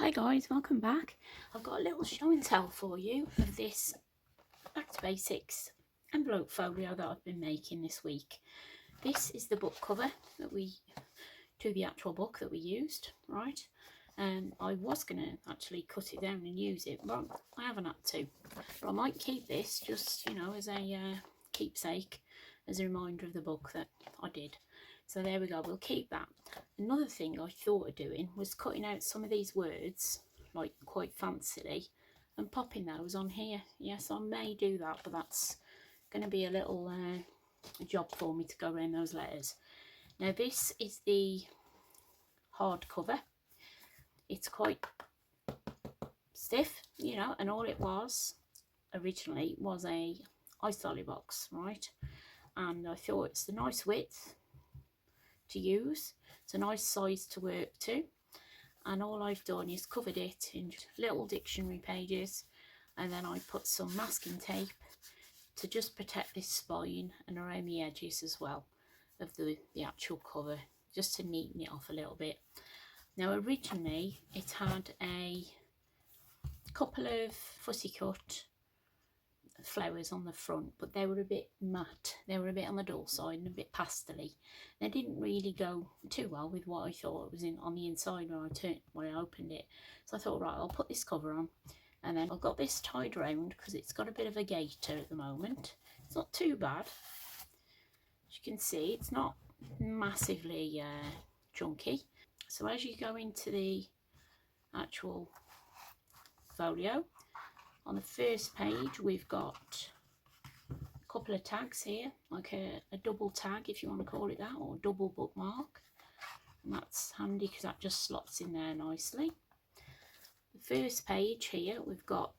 Hi guys, welcome back. I've got a little show and tell for you of this Back to Basics envelope folio that I've been making this week. This is the book cover that the actual book that we used, right? I was going to actually cut it down and use it, but I haven't had to. But I might keep this just, as a keepsake, as a reminder of the book that I did. So there we go, we'll keep that. Another thing I thought of doing was cutting out some of these words, like quite fancily, and popping those on here. Yes, I may do that, but that's going to be a little job for me to go around those letters. Now this is the hardcover. It's quite stiff, and all it was originally was a iSolly box, right? And I thought it's a nice width to use, it's a nice size to work to, and all I've done is covered it in little dictionary pages, and then I put some masking tape to just protect this spine and around the edges as well of the actual cover, just to neaten it off a little bit. Now originally it had a couple of fussy cut flowers on the front, but they were a bit matte, they were a bit on the dull side and a bit pastely. They didn't really go too well with what I thought was on the inside when I opened it. So I thought, right, I'll put this cover on, and then I've got this tied round because it's got a bit of a gaiter at the moment. It's not too bad, as you can see. It's not massively chunky. So as you go into the actual folio, on the first page we've got a couple of tags here, like a double tag if you want to call it that, or double bookmark, and that's handy because that just slots in there nicely. The first page here we've got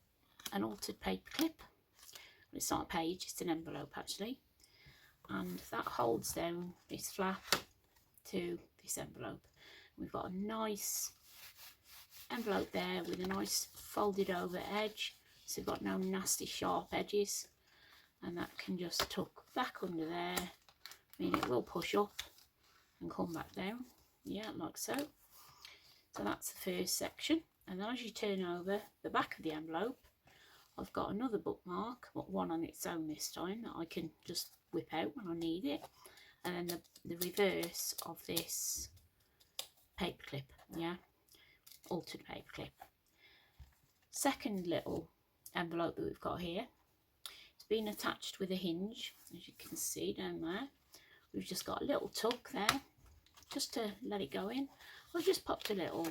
an altered paper clip. It's not a page, it's an envelope actually, and that holds down this flap to this envelope. We've got a nice envelope there with a nice folded over edge, so we've got no nasty sharp edges, and that can just tuck back under there. I mean, it will push up and come back down, yeah, like so. So that's the first section, and then as you turn over the back of the envelope, I've got another bookmark, but one on its own this time, that I can just whip out when I need it, and then the reverse of this paper clip, yeah, altered paper clip. Second little envelope that we've got here, it's been attached with a hinge, as you can see down there. We've just got a little tuck there just to let it go in. I've just popped a little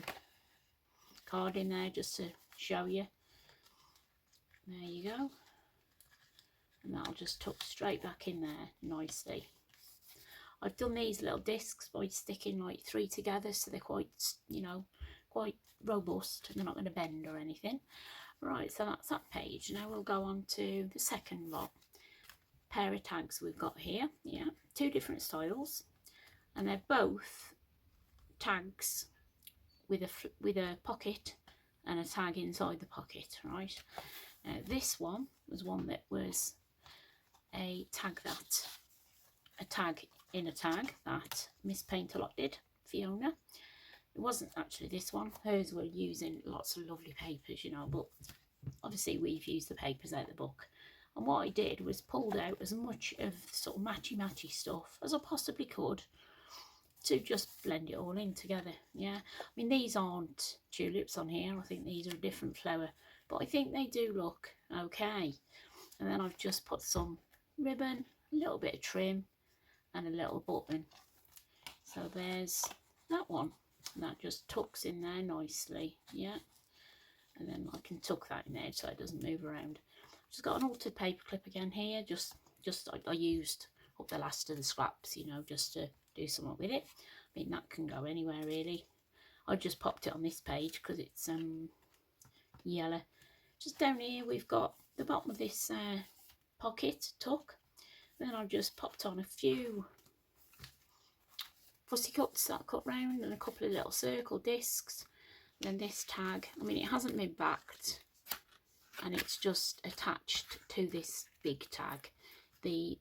card in there just to show you. There you go, and that'll just tuck straight back in there nicely. I've done these little discs by sticking like 3 together, so they're quite, quite robust and they're not going to bend or anything. Right, so that's that page. Now we'll go on to the second lot. Pair of tags we've got here, yeah, 2 different styles, and they're both tags with a pocket and a tag inside the pocket, right? Now this one was one that was a tag in a tag that Miss Paint-A-Lot did, Fiona. It wasn't actually this one. Hers were using lots of lovely papers, but obviously we've used the papers out of the book. And what I did was pulled out as much of sort of matchy stuff as I possibly could to just blend it all in together, yeah. I mean, these aren't tulips on here. I think these are a different flower, but I think they do look okay. And then I've just put some ribbon, a little bit of trim, and a little button. So there's that one, and that just tucks in there nicely, yeah. And then I can tuck that in there so it doesn't move around. Just got an altered paper clip again here, just I used up the last of the scraps, just to do something with it. I mean, that can go anywhere really. I just popped it on this page because it's yellow. Just down here we've got the bottom of this pocket tuck. Then I've just popped on a few fussy cuts that I cut round and a couple of little circle discs. And then this tag, I mean, it hasn't been backed, and it's just attached to this big tag. the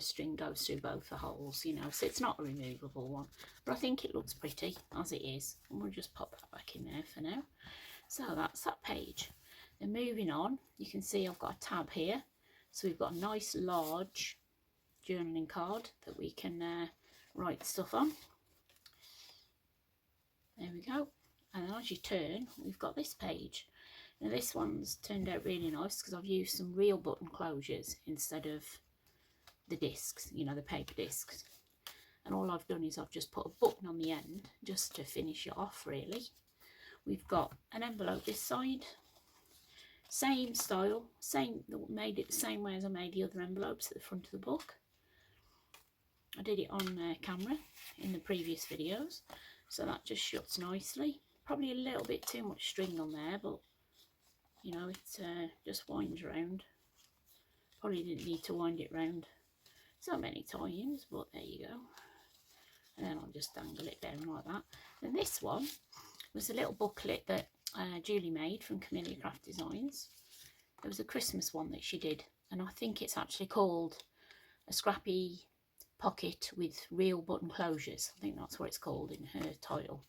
string goes through both the holes, you know, so it's not a removable one, but I think it looks pretty as it is, and we'll just pop that back in there for now. So that's that page. Then moving on, you can see I've got a tab here, so we've got a nice large journaling card that we can write stuff on. There we go. And then as you turn, we've got this page. Now this one's turned out really nice because I've used some real button closures instead of the discs, you know, the paper discs. And all I've done is I've just put a button on the end just to finish it off really. We've got an envelope this side. Same style, made it the same way as I made the other envelopes at the front of the book. I did it on camera in the previous videos, so that just shuts nicely. Probably a little bit too much string on there, but you know, it just winds around. Probably didn't need to wind it round so many times, but there you go. And then I'll just dangle it down like that. And this one was a little booklet that Julie made from Camellia Craft Designs. There was a Christmas one that she did, and I think it's actually called A Scrappy Pocket with Real Button Closures. I think that's what it's called in her title.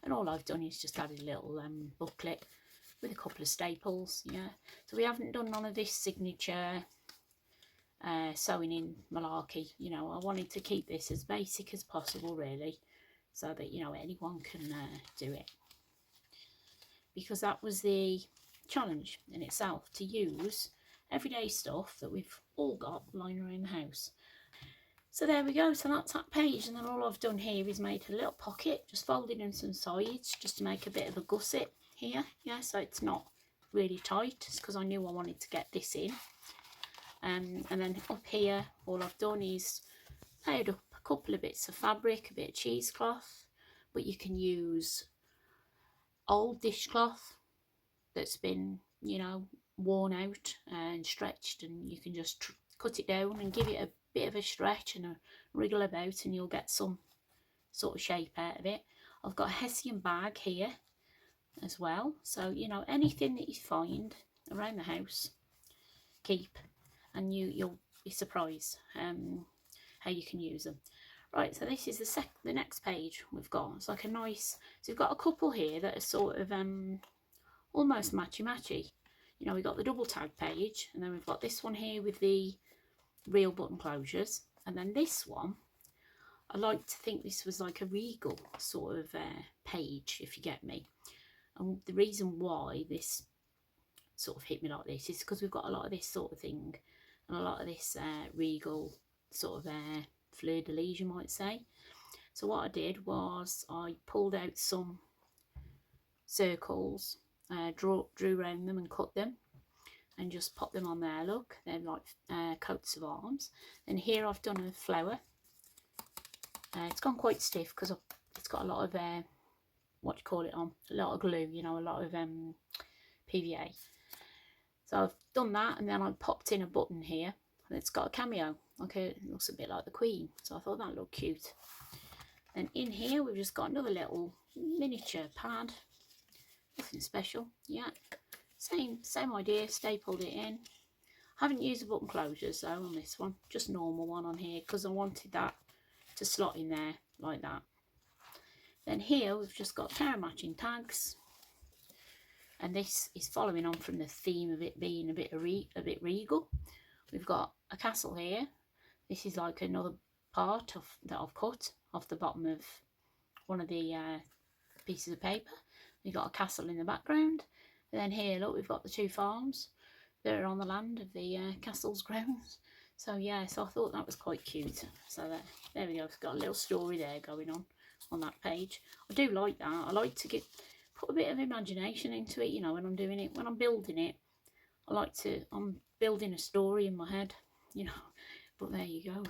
And all I've done is just added a little booklet with a couple of staples, yeah. So we haven't done none of this signature sewing in malarkey, you know. I wanted to keep this as basic as possible really, so that, you know, anyone can do it. Because that was the challenge in itself, to use everyday stuff that we've all got lying around the house. So there we go, so that's that page, and then all I've done here is made a little pocket, just folded in some sides just to make a bit of a gusset here, yeah, so it's not really tight, just because I knew I wanted to get this in. And then up here, all I've done is layered up a couple of bits of fabric, a bit of cheesecloth, but you can use old dishcloth that's been, you know, worn out and stretched, and you can just cut it down and give it a bit of a stretch and a wriggle about, and you'll get some sort of shape out of it. I've got a Hessian bag here as well, so you know, anything that you find around the house, keep, and you'll be surprised how you can use them. Right, so this is the next page we've got. It's like a nice, so we've got a couple here that are sort of almost matchy-matchy. You know, we've got the double tag page, and then we've got this one here with the real button closures, and then this one, I like to think this was like a regal sort of page, if you get me. And the reason why this sort of hit me like this is because we've got a lot of this sort of thing, and a lot of this regal sort of fleur-de-lis, you might say. So what I did was I pulled out some circles, drew around them and cut them, and just pop them on there. Look, they're like coats of arms. And here I've done a flower. It's gone quite stiff because it's got a lot of what do you call it on, a lot of glue, you know, a lot of PVA. So I've done that, and then I popped in a button here, and it's got a cameo. Okay, it looks a bit like the Queen, so I thought that looked cute. And in here we've just got another little miniature pad, nothing special, yeah. Same idea, stapled it in. Haven't used the button closures though on this one, just normal one on here, because I wanted that to slot in there like that. Then here we've just got pair of matching tags, and this is following on from the theme of it being a bit regal. We've got a castle here. This is like another part that I've cut off the bottom of one of the pieces of paper. We've got a castle in the background. And then here, look, we've got the two farms that are on the land of the castle's grounds. So yeah, so I thought that was quite cute. So there we go. It's got a little story there going on that page. I do like that. I like to put a bit of imagination into it, you know, when I'm doing it, when I'm building it. I'm building a story in my head, you know. But there you go,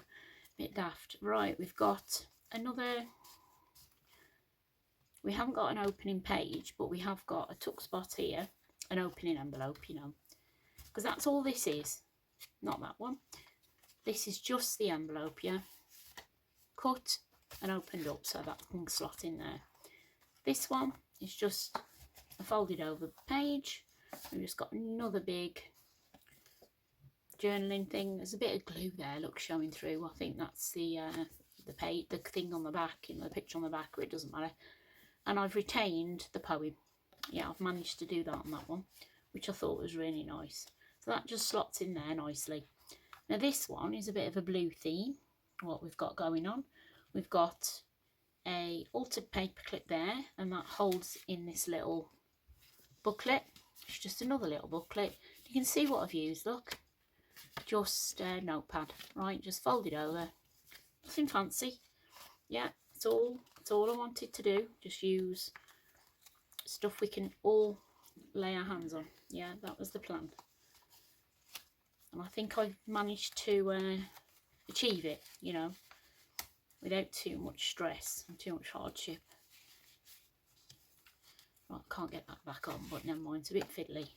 bit daft. Right, we've got another. We haven't got an opening page, but we have got a tuck spot here, an opening envelope, you know, because that's all this is, not that one. This is just the envelope, yeah, cut and opened up so that can slot in there. This one is just a folded over page. We've just got another big journaling thing. There's a bit of glue there, look, showing through. I think that's the page, the thing on the back, you know, the picture on the back, but it doesn't matter. And I've retained the poem. Yeah, I've managed to do that on that one, which I thought was really nice. So that just slots in there nicely. Now this one is a bit of a blue theme, what we've got going on. We've got a altered paper clip there, and that holds in this little booklet. It's just another little booklet. You can see what I've used, look. Just a notepad, right, just fold it over. Nothing fancy. Yeah, it's all I wanted to do. Just use stuff we can all lay our hands on. Yeah, that was the plan. And I think I've managed to achieve it, you know, without too much stress and too much hardship. Right, can't get that back on, but never mind, it's a bit fiddly.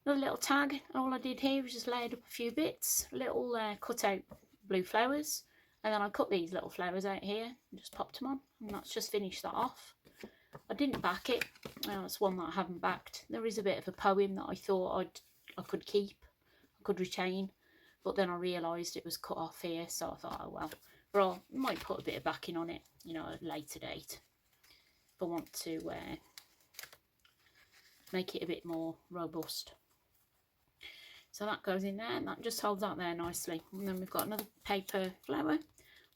Another little tag. All I did here was just laid up a few bits, little cut out blue flowers, and then I cut these little flowers out here and just popped them on, and that's just finished that off. I didn't back it. It's one that I haven't backed. There is a bit of a poem that I thought I could keep, I could retain, but then I realised it was cut off here, so I thought, oh well. But I might put a bit of backing on it, you know, at a later date, if I want to make it a bit more robust. So that goes in there, and that just holds out there nicely. And then we've got another paper flower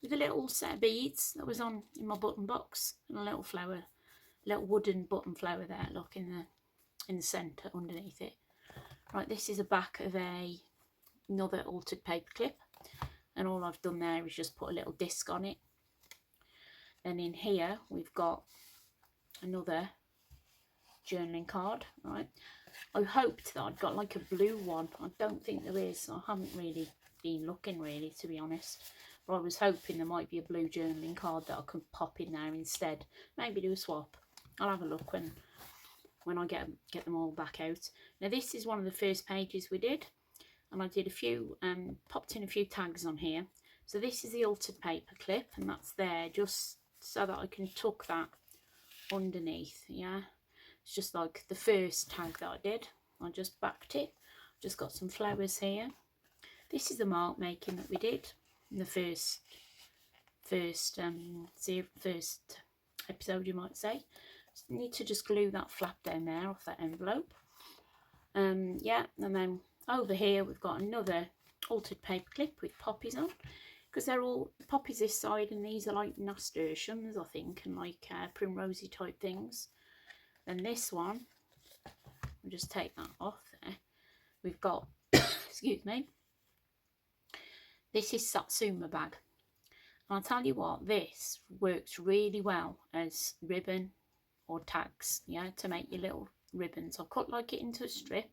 with a little set of beads that was on in my button box, and a little flower, little wooden button flower there, look, in the centre underneath it. Right, this is a back of another altered paper clip, and all I've done there is just put a little disc on it. And in here we've got another journaling card, right. I hoped that I'd got like a blue one. I don't think there is. I haven't really been looking, really, to be honest. But I was hoping there might be a blue journaling card that I could pop in there instead. Maybe do a swap. I'll have a look when I get them all back out. Now this is one of the first pages we did, and I did a few, popped in a few tags on here. So this is the altered paper clip, and that's there just so that I can tuck that underneath. Yeah. It's just like the first tag that I did. I just backed it. Just got some flowers here. This is the mark making that we did in the first episode, you might say. Just need to just glue that flap down there off that envelope. Yeah, and then over here we've got another altered paper clip with poppies on, because they're all poppies this side, and these are like nasturtiums, I think, and like primrosy type things. Then this one, I'll just take that off there. We've got, excuse me, this is Satsuma bag. And I'll tell you what, this works really well as ribbon or tags, yeah, to make your little ribbons. I've cut like it into a strip,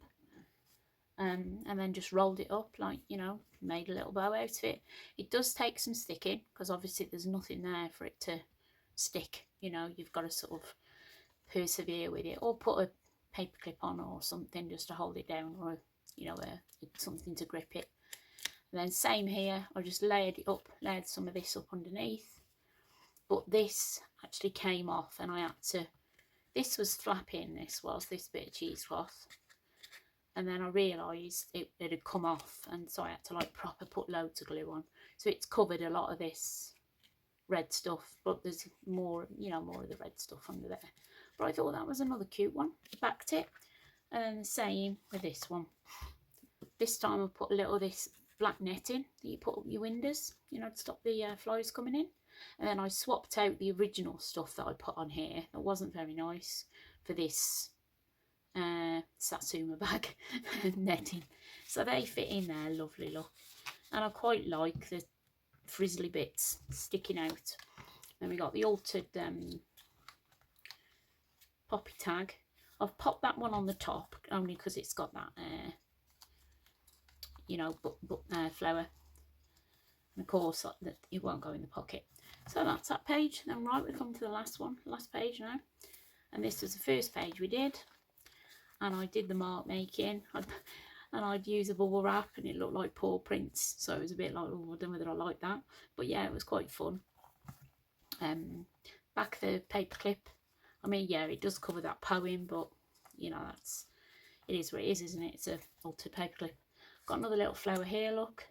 and then just rolled it up, like, you know, made a little bow out of it. It does take some sticking, because obviously there's nothing there for it to stick, you know, you've got to sort of persevere with it, or put a paper clip on or something just to hold it down, or, you know, something to grip it. And then same here, I just layered some of this up underneath, but this actually came off, and I had to, this was flapping, this bit of cheesecloth, and then I realised it had come off, and so I had to like proper put loads of glue on, so it's covered a lot of this red stuff, but there's more, you know, more of the red stuff under there. But I thought that was another cute one. Backed it, and then the same with this one. This time I put a little of this black netting that you put up your windows, you know, to stop the flies coming in. And then I swapped out the original stuff that I put on here that wasn't very nice for this Satsuma bag netting. So they fit in there, lovely look. And I quite like the frizzly bits sticking out. Then we got the altered poppy tag. I've popped that one on the top only because it's got that you know, flower, and of course that it won't go in the pocket. So that's that page. Then right, we come to the last page now, and this was the first page we did, and I did the mark making, and I'd use a bubble wrap, and it looked like paw prints, so it was a bit like, oh, I don't know whether I like that, but yeah, it was quite fun. Back the paper clip, I mean, yeah, it does cover that poem, but you know, it is what it is, isn't it? It's a altered paper clip. got another little flower here, look,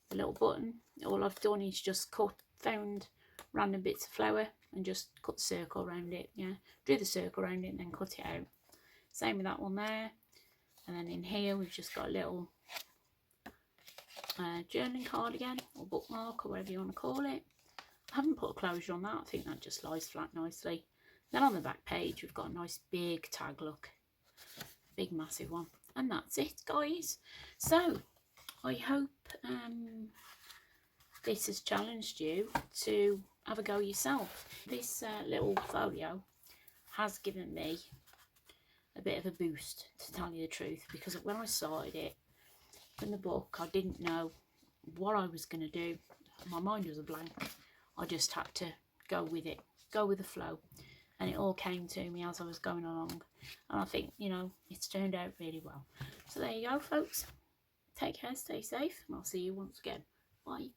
the little button. All I've done is just found random bits of flower and just cut the circle around it. Yeah, drew the circle around it and then cut it out. Same with that one there. And then in here we've just got a little journaling card again, or bookmark, or whatever you want to call it. I haven't put a closure on that. I think that just lies flat nicely. Then on the back page we've got a nice big tag, look, big massive one. And that's it, guys. So I hope this has challenged you to have a go yourself. This little folio has given me a bit of a boost, to tell you the truth, because when I started it in the book I didn't know what I was going to do. My mind was a blank. I just had to go with it, go with the flow, and it all came to me as I was going along, and I think, you know, it's turned out really well. So there you go, folks. Take care, stay safe, and I'll see you once again. Bye.